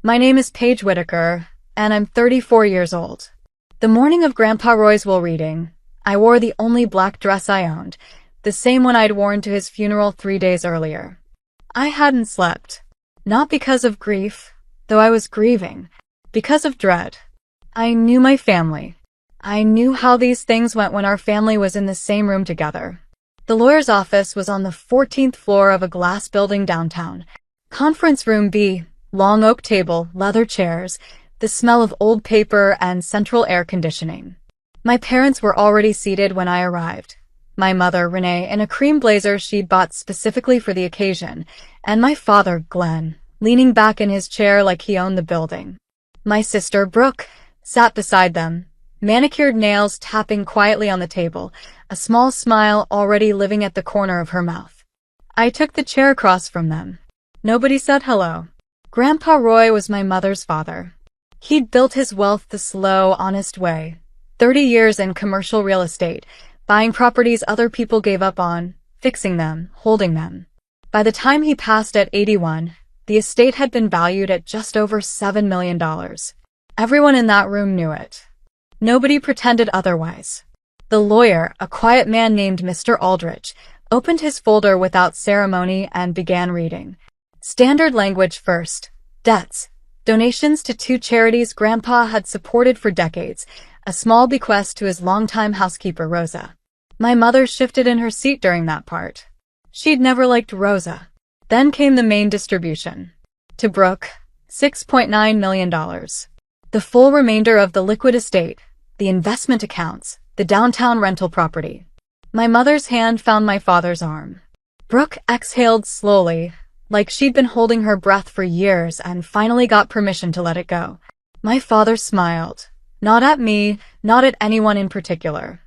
My name is Paige Whitaker, and I'm 34 years old. The morning of Grandpa Roy's will reading, I wore the only black dress I owned, the same one I'd worn to his funeral 3 days earlier. I hadn't slept. Not because of grief, though I was grieving. Because of dread. I knew my family. I knew how these things went when our family was in the same room together. The lawyer's office was on the 14th floor of a glass building downtown. Conference Room B, long oak table, leather chairs, the smell of old paper and central air conditioning. My parents were already seated when I arrived. My mother, Renee, in a cream blazer she'd bought specifically for the occasion, and my father, Glenn, leaning back in his chair like he owned the building. My sister, Brooke, sat beside them, manicured nails tapping quietly on the table, a small smile already living at the corner of her mouth. I took the chair across from them. Nobody said hello. Grandpa Roy was my mother's father. He'd built his wealth the slow, honest way. 30 years in commercial real estate, buying properties other people gave up on, fixing them, holding them. By the time he passed at 81, the estate had been valued at just over $7 million. Everyone in that room knew it. Nobody pretended otherwise. The lawyer, a quiet man named Mr. Aldrich, opened his folder without ceremony and began reading. Standard language first. Debts. Donations to 2 charities Grandpa had supported for decades, a small bequest to his longtime housekeeper Rosa. My mother shifted in her seat during that part. She'd never liked Rosa. Then came the main distribution. To Brooke, $6.9 million. The full remainder of the liquid estate, the investment accounts, the downtown rental property. My mother's hand found my father's arm. Brooke exhaled slowly, like she'd been holding her breath for years and finally got permission to let it go. My father smiled. Not at me, not at anyone in particular.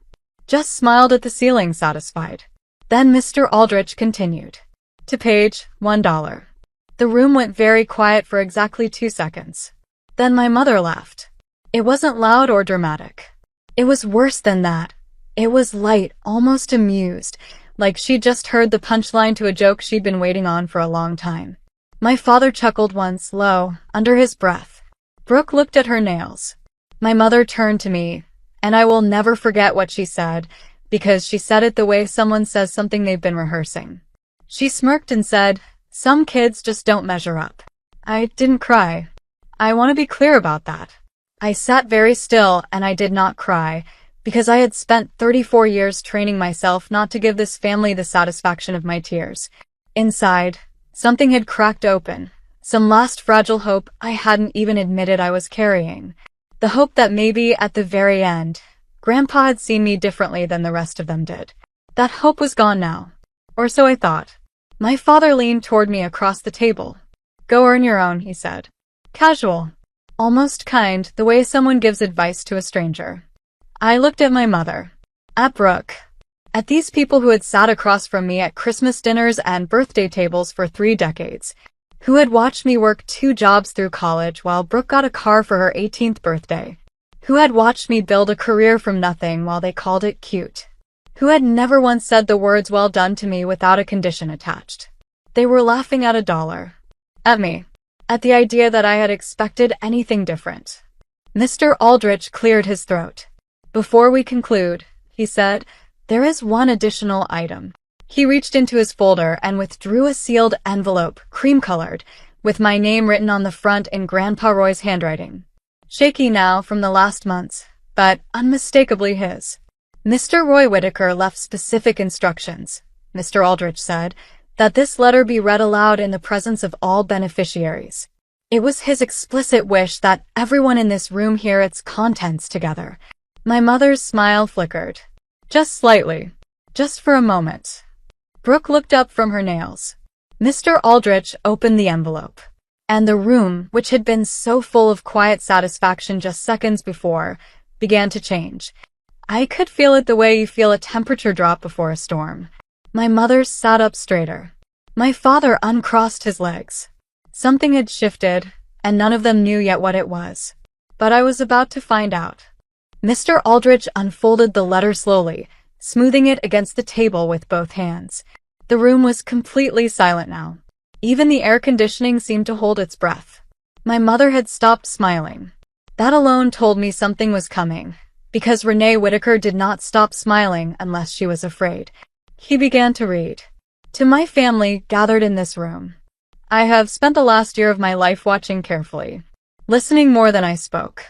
Just smiled at the ceiling, satisfied. Then Mr. Aldrich continued. To Paige, $1. The room went very quiet for exactly 2 seconds. Then my mother laughed. It wasn't loud or dramatic. It was worse than that. It was light, almost amused, like she'd just heard the punchline to a joke she'd been waiting on for a long time. My father chuckled once, low, under his breath. Brooke looked at her nails. My mother turned to me, and I will never forget what she said, because she said it the way someone says something they've been rehearsing. She smirked and said, "Some kids just don't measure up." I didn't cry. I want to be clear about that. I sat very still and I did not cry, because I had spent 34 years training myself not to give this family the satisfaction of my tears. Inside, something had cracked open, some last fragile hope I hadn't even admitted I was carrying. The hope that maybe, at the very end, Grandpa had seen me differently than the rest of them did. That hope was gone now. Or so I thought. My father leaned toward me across the table. Go earn your own, he said. Casual. Almost kind, the way someone gives advice to a stranger. I looked at my mother. At Brooke. At these people who had sat across from me at Christmas dinners and birthday tables for 3 decades. Who had watched me work 2 jobs through college while Brooke got a car for her 18th birthday. Who had watched me build a career from nothing while they called it cute. Who had never once said the words well done to me without a condition attached. They were laughing at $1. At me. At the idea that I had expected anything different. Mr. Aldrich cleared his throat. Before we conclude, he said, there is one additional item. He reached into his folder and withdrew a sealed envelope, cream-colored, with my name written on the front in Grandpa Roy's handwriting. Shaky now from the last months, but unmistakably his. Mr. Roy Whitaker left specific instructions, Mr. Aldrich said, that this letter be read aloud in the presence of all beneficiaries. It was his explicit wish that everyone in this room hear its contents together. My mother's smile flickered. Just slightly. Just for a moment. Brooke looked up from her nails. Mr. Aldrich opened the envelope. And the room, which had been so full of quiet satisfaction just seconds before, began to change. I could feel it the way you feel a temperature drop before a storm. My mother sat up straighter. My father uncrossed his legs. Something had shifted, and none of them knew yet what it was. But I was about to find out. Mr. Aldrich unfolded the letter slowly, smoothing it against the table with both hands. The room was completely silent now. Even the air conditioning seemed to hold its breath. My mother had stopped smiling. That alone told me something was coming, because Renee Whitaker did not stop smiling unless she was afraid. He began to read. To my family gathered in this room. I have spent the last year of my life watching carefully, listening more than I spoke.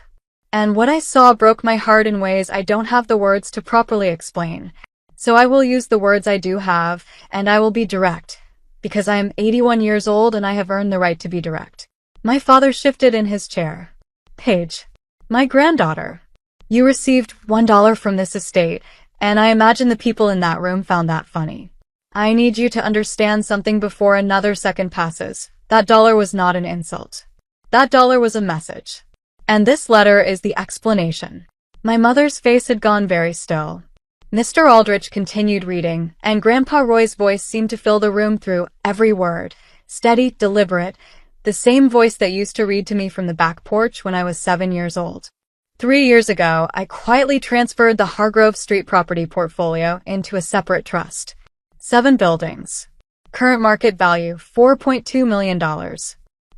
And what I saw broke my heart in ways I don't have the words to properly explain. So I will use the words I do have, and I will be direct, because I am 81 years old and I have earned the right to be direct. My father shifted in his chair. Paige, my granddaughter, you received $1 from this estate, and I imagine the people in that room found that funny. I need you to understand something before another second passes. That dollar was not an insult. That dollar was a message. And this letter is the explanation. My mother's face had gone very still. Mr. Aldrich continued reading, and Grandpa Roy's voice seemed to fill the room through every word. Steady, deliberate, the same voice that used to read to me from the back porch when I was 7 years old. 3 years ago, I quietly transferred the Hargrove Street property portfolio into a separate trust. 7 buildings. Current market value, $4.2 million.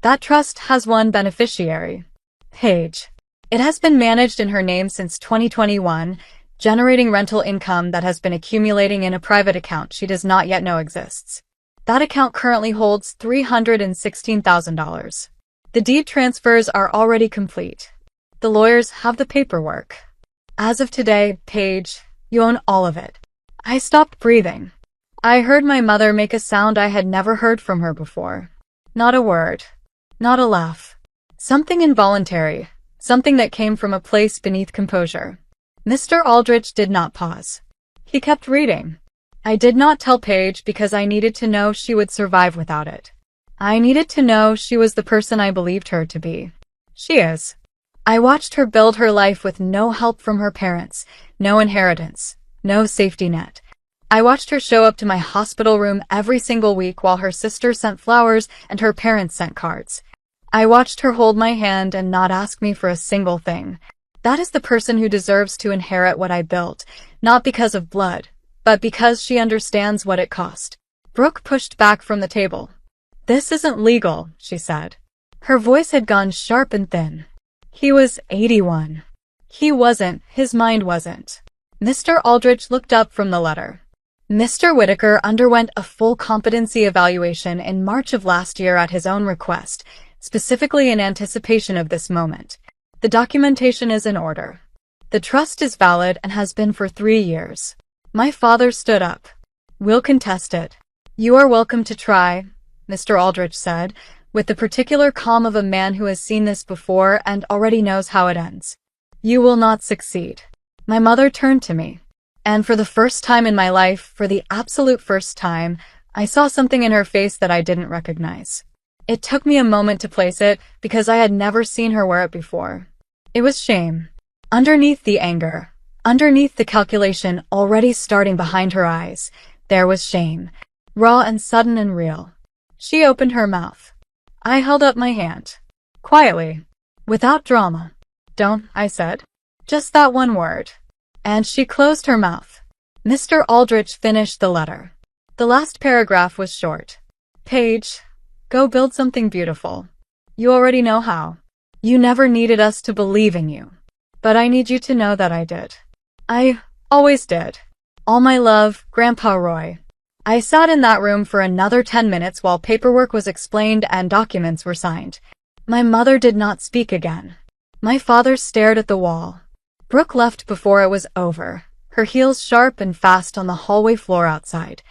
That trust has one beneficiary, Paige. It has been managed in her name since 2021, generating rental income that has been accumulating in a private account she does not yet know exists. That account currently holds $316,000. The deed transfers are already complete. The lawyers have the paperwork. As of today, Paige, you own all of it. I stopped breathing. I heard my mother make a sound I had never heard from her before. Not a word. Not a laugh. Something involuntary. Something that came from a place beneath composure. Mr. Aldrich did not pause. He kept reading. I did not tell Paige because I needed to know she would survive without it. I needed to know she was the person I believed her to be. She is. I watched her build her life with no help from her parents, no inheritance, no safety net. I watched her show up to my hospital room every single week while her sister sent flowers and her parents sent cards. I watched her hold my hand and not ask me for a single thing. That is the person who deserves to inherit what I built, not because of blood, but because she understands what it cost. Brooke pushed back from the table. This isn't legal, she said. Her voice had gone sharp and thin. He was 81. He wasn't, his mind wasn't. Mr. Aldrich looked up from the letter. Mr. Whitaker underwent a full competency evaluation in March of last year at his own request, specifically in anticipation of this moment. The documentation is in order. The trust is valid and has been for 3 years. My father stood up. We'll contest it. You are welcome to try, Mr. Aldrich said, with the particular calm of a man who has seen this before and already knows how it ends. You will not succeed. My mother turned to me. And for the first time in my life, for the absolute first time, I saw something in her face that I didn't recognize. It took me a moment to place it because I had never seen her wear it before. It was shame. Underneath the anger, underneath the calculation already starting behind her eyes, there was shame. Raw and sudden and real. She opened her mouth. I held up my hand. Quietly. Without drama. Don't, I said. Just that one word. And she closed her mouth. Mr. Aldrich finished the letter. The last paragraph was short. Paige, go build something beautiful. You already know how. You never needed us to believe in you. But I need you to know that I did. I always did. All my love, Grandpa Roy. I sat in that room for another 10 minutes while paperwork was explained and documents were signed. My mother did not speak again. My father stared at the wall. Brooke left before it was over, her heels sharp and fast on the hallway floor outside.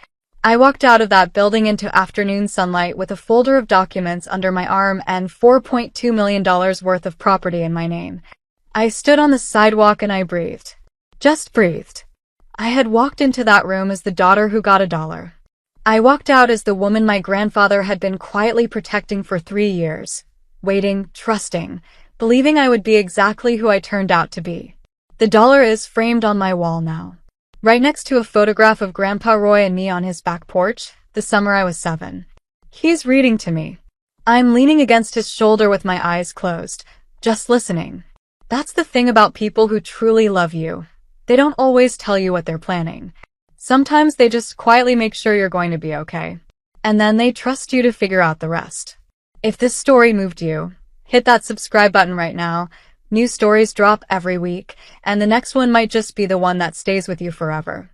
I walked out of that building into afternoon sunlight with a folder of documents under my arm and $4.2 million worth of property in my name. I stood on the sidewalk and I breathed. Just breathed. I had walked into that room as the daughter who got $1. I walked out as the woman my grandfather had been quietly protecting for 3 years, waiting, trusting, believing I would be exactly who I turned out to be. The dollar is framed on my wall now, right next to a photograph of Grandpa Roy and me on his back porch, the summer I was 7. He's reading to me. I'm leaning against his shoulder with my eyes closed, just listening. That's the thing about people who truly love you. They don't always tell you what they're planning. Sometimes they just quietly make sure you're going to be okay. And then they trust you to figure out the rest. If this story moved you, Hit that subscribe button right now. New stories drop every week, and the next one might just be the one that stays with you forever.